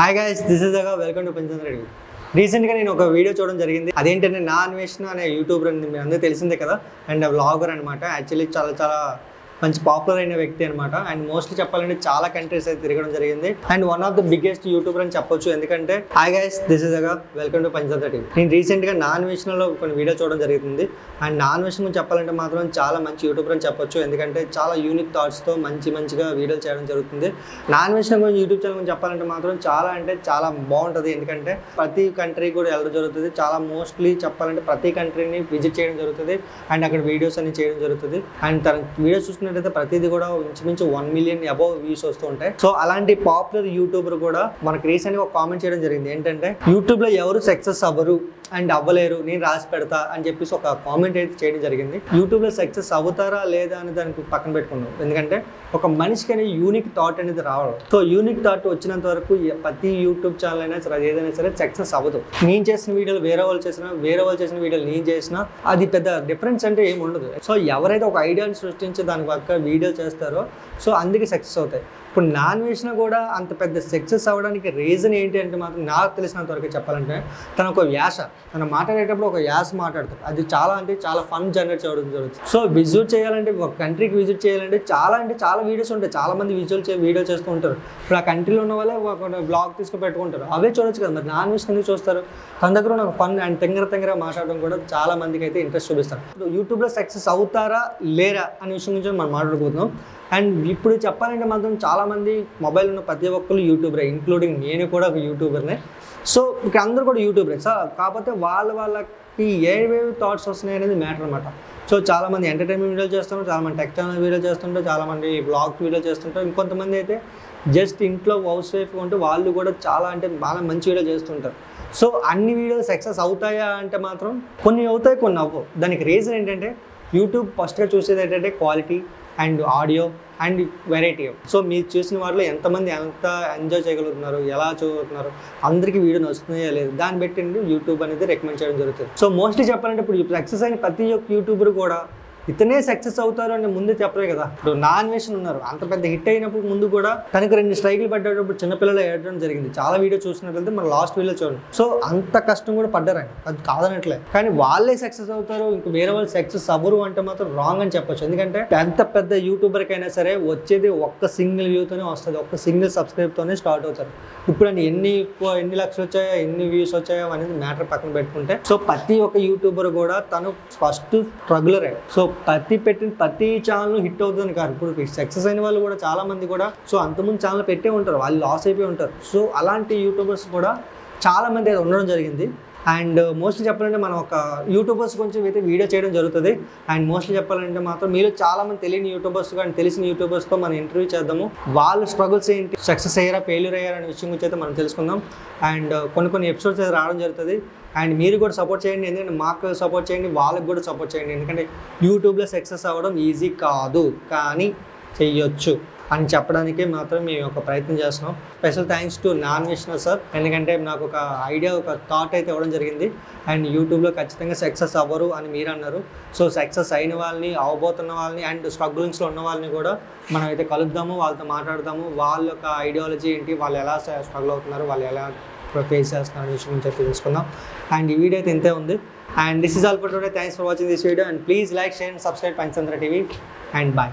Hi guys, this is అగా welcome to పంచంద్ర TV. రీసెంట్గా నేను ఒక వీడియో చూడడం జరిగింది. అదేంటంటే నా అన్వేషణ అనే యూట్యూబర్ అని మీ అందరికీ తెలిసిందే కదా. అండ్ వ్లాగర్ అనమాట. యాక్చువల్లీ చాలా మంచి పాపులర్ అయిన వ్యక్తి అనమాట. అండ్ మోస్ట్లీ చెప్పాలంటే చాలా కంట్రీస్ అయితే తిరగడం జరిగింది. And one of the biggest YouTuber అని చెప్పొచ్చు. ఎందుకంటే హాయ్ గైస్, దిస్ ఇస్ అగా వెల్కమ్ టు పంచంద్ర టీవీ. నేను రీసెంట్గా నా అన్వేషణలో కొన్ని వీడియో చూడడం జరుగుతుంది. అండ్ నా అన్వేషణ గురించి చెప్పాలంటే మాత్రం చాలా మంచి యూట్యూబర్ అని చెప్పొచ్చు. ఎందుకంటే చాలా యూనిక్ థాట్స్తో మంచిగా వీడియోలు చేయడం జరుగుతుంది. నా అన్వేషణ గురించి యూట్యూబ్ ఛానల్ గురించి చెప్పాలంటే మాత్రం చాలా బాగుంటుంది. ఎందుకంటే ప్రతి కంట్రీ కూడా వెళ్ళడం జరుగుతుంది. చాలా మోస్ట్లీ చెప్పాలంటే ప్రతి కంట్రీని విజిట్ చేయడం జరుగుతుంది. అండ్ అక్కడ వీడియోస్ అన్ని చేయడం జరుగుతుంది. అండ్ తన వీడియోస్ చూసుకున్నట్టయితే ప్రతిదీ కూడా ఇంచుమించు 1 మిలియన్ అబౌవ్ వ్యూస్ వస్తూ ఉంటాయి. సో అలాంటి పాపులర్ యూట్యూబర్ కూడా మనకు రీసెంట్గా ఒక కామెంట్ చేయడం జరిగింది. ఏంటంటే యూట్యూబ్లో ఎవరు సక్సెస్ అవ్వరు అండ్ అవ్వలేరు, నేను రాసి పెడతా అని చెప్పేసి ఒక కామెంట్ అయితే చేయడం జరిగింది. యూట్యూబ్లో సక్సెస్ అవుతారా లేదా అని దానికి పక్కన పెట్టుకున్నాం. ఎందుకంటే ఒక మనిషికి అనేది యూనిక్ థాట్ అనేది రావడం. సో యూనిక్ థాట్ వచ్చినంత వరకు ప్రతి యూట్యూబ్ ఛానల్ అయినా సరే ఏదైనా సరే సక్సెస్ అవ్వదు. నేను చేసిన వీడియోలు వేరే వాళ్ళు చేసిన వీడియోలు నేను చేసినా అది పెద్ద డిఫరెన్స్ అంటే ఏమి ఉండదు. సో ఎవరైతే ఒక ఐడియాని సృష్టించి దాని పక్క వీడియోలు చేస్తారో సో అందుకే సక్సెస్ అవుతాయి. ఇప్పుడు నా అన్వేషణ కూడా అంత పెద్ద సక్సెస్ అవ్వడానికి రీజన్ ఏంటి అంటే మాత్రం నాకు తెలిసినంత వరకు చెప్పాలంటే తన ఒక యాస, తను మాట్లాడేటప్పుడు ఒక యాస మాట్లాడతారు. అది చాలా ఫన్ జనరేట్ చేయడం జరుగుతుంది. సో విజిట్ చేయాలంటే ఒక కంట్రీకి విజిట్ చేయాలంటే చాలా వీడియోస్ ఉంటాయి. చాలా మంది వీడియో చేస్తూ ఉంటారు. ఇప్పుడు ఆ కంట్రీలో ఉన్న వాళ్ళే ఒక బ్లాగ్ తీసుకుని పెట్టుకుంటారు. అవే చూడొచ్చు కదా. మరి నా అన్వేషణ ఎందుకు చూస్తారు? తన దగ్గర ఉన్న ఫన్ అండ్ తెంగర మాట్లాడడం కూడా చాలా మందికి అయితే ఇంట్రెస్ట్ చూపిస్తారు. యూట్యూబ్లో సక్సెస్ అవుతారా లేరా అనే విషయం గురించి మనం మాట్లాడుకుంటున్నాం. అండ్ ఇప్పుడు చెప్పాలంటే మాత్రం చాలామంది మొబైల్ ఉన్న ప్రతి ఒక్కరు యూట్యూబరే, ఇంక్లూడింగ్ నేను కూడా ఒక యూట్యూబర్నే. సో ఇక్కడ అందరూ కూడా యూట్యూబరే. సో కాకపోతే వాళ్ళకి ఏవేవి థాట్స్ వస్తున్నాయి అనేది మ్యాటర్ అనమాట. సో చాలామంది ఎంటర్టైన్మెంట్ వీడియోలు చేస్తున్నారు, చాలామంది టెక్ ఛానల్ వీడియోలు చేస్తుంటారు, చాలామంది బ్లాగ్ వీడియోలు చేస్తుంటారు. ఇంకొంతమంది అయితే జస్ట్ ఇంట్లో హౌస్ వైఫ్గా ఉంటే వాళ్ళు కూడా చాలా మంచి వీడియో చేస్తుంటారు. సో అన్ని వీడియోలు సక్సెస్ అవుతాయా అంటే మాత్రం కొన్ని అవుతాయి, కొన్ని అవ్వవు. దానికి రీజన్ ఏంటంటే యూట్యూబ్ ఫస్ట్గా చూసేది ఏంటంటే quality and audio and variety. So మీరు చూసిన వాటిలో ఎంతమంది ఎంత ఎంజాయ్ చేయగలుగుతున్నారు, ఎలా చదువుతున్నారు, అందరికీ వీడియో వస్తున్నాయా లేదు, దాన్ని బట్టి యూట్యూబ్ అనేది రికమెండ్ చేయడం జరుగుతుంది. సో మోస్ట్లీ చెప్పాలంటే ఇప్పుడు సక్సెస్ అయిన ప్రతి ఒక్క యూట్యూబర్ కూడా ఇతనే సక్సెస్ అవుతారు అంటే ముందు చెప్పలే కదా. ఇప్పుడు నా అన్వేషణ ఉన్నారు, అంత పెద్ద హిట్ అయినప్పుడు ముందు కూడా తనకు 2 స్ట్రైకులు పడ్డేటప్పుడు చిన్నపిల్లలు ఏడడం జరిగింది. చాలా వీడియో చూసినట్లయితే మన లాస్ట్ వీడియో చూడండి. సో అంత కష్టం కూడా పడ్డారు, అది కాదనట్లే. కానీ వాళ్ళే సక్సెస్ అవుతారు, ఇంక వేరే వాళ్ళు సక్సెస్ అవ్వరు అంటే మాత్రం రాంగ్ అని చెప్పొచ్చు. ఎందుకంటే ఎంత పెద్ద యూట్యూబర్కి అయినా సరే వచ్చేది ఒక్క సింగిల్ వ్యూతోనే వస్తుంది, ఒక్క సింగిల్ సబ్స్క్రైబ్తోనే స్టార్ట్ అవుతారు. ఇప్పుడు ఎన్ని లక్షలు వచ్చాయో, ఎన్ని వ్యూస్ వచ్చాయో అనేది మ్యాటర్ పక్కన పెట్టుకుంటే, సో ప్రతి ఒక్క యూట్యూబర్ కూడా తను ఫస్ట్ స్ట్రగులరే. సో ప్రతి ఛానల్ హిట్ అవుతుంది కాదు. ఇప్పుడు సక్సెస్ అయిన వాళ్ళు కూడా చాలా మంది కూడా సో అంతకుముందు ఛానల్ పెట్టే ఉంటారు, వాళ్ళు లాస్ అయిపోయి ఉంటారు. సో అలాంటి యూట్యూబర్స్ కూడా చాలా మంది అది ఉండడం జరిగింది. అండ్ మోస్ట్లీ చెప్పాలంటే మనం ఒక యూట్యూబర్స్ గురించి అయితే వీడియో చేయడం జరుగుతుంది. అండ్ మోస్ట్లీ చెప్పాలంటే మాత్రం మీరు చాలామంది తెలియని యూట్యూబర్స్ కానీ తెలిసిన యూట్యూబర్స్తో మనం ఇంటర్వ్యూ చేద్దాము. వాళ్ళ స్ట్రగుల్స్ ఏంటి, సక్సెస్ అయ్యారా ఫెయిల్యూర్ అయ్యారా అనే విషయం గురించి అయితే మనం తెలుసుకుందాం. అండ్ కొన్ని ఎపిసోడ్స్ అయితే రావడం జరుగుతుంది. అండ్ మీరు కూడా సపోర్ట్ చేయండి, ఎందుకంటే మాకు సపోర్ట్ చేయండి, వాళ్ళకి కూడా సపోర్ట్ చేయండి. ఎందుకంటే యూట్యూబ్లో సక్సెస్ అవ్వడం ఈజీ కాదు, కానీ చెయ్యొచ్చు అని చెప్పడానికి మాత్రం మేము ఒక ప్రయత్నం చేస్తున్నాం. స్పెషల్ థ్యాంక్స్ టు నా అన్వేషణ సార్, ఎందుకంటే నాకు ఒక ఐడియా, ఒక థాట్ అయితే ఇవ్వడం జరిగింది. అండ్ యూట్యూబ్లో ఖచ్చితంగా సక్సెస్ అవ్వరు అని మీరు అన్నారు. సో సక్సెస్ అయిన వాళ్ళని, అవ్వబోతున్న వాళ్ళని అండ్ స్ట్రగులింగ్స్లో ఉన్న వాళ్ళని కూడా మనం అయితే కలుద్దాము, వాళ్ళతో మాట్లాడదాము. వాళ్ళ యొక్క ఐడియాలజీ ఏంటి, వాళ్ళు ఎలా స్ట్రగుల్ అవుతున్నారు, వాళ్ళు ఎలా ఫేస్ చేస్తున్నారు విషయం గురించి అయితే తెలుసుకుందాం. అండ్ ఈ వీడియో అయితే ఇంతే ఉంది. And this is all for today. Thanks for watching this video and please like, share and subscribe Panchandra TV. And bye.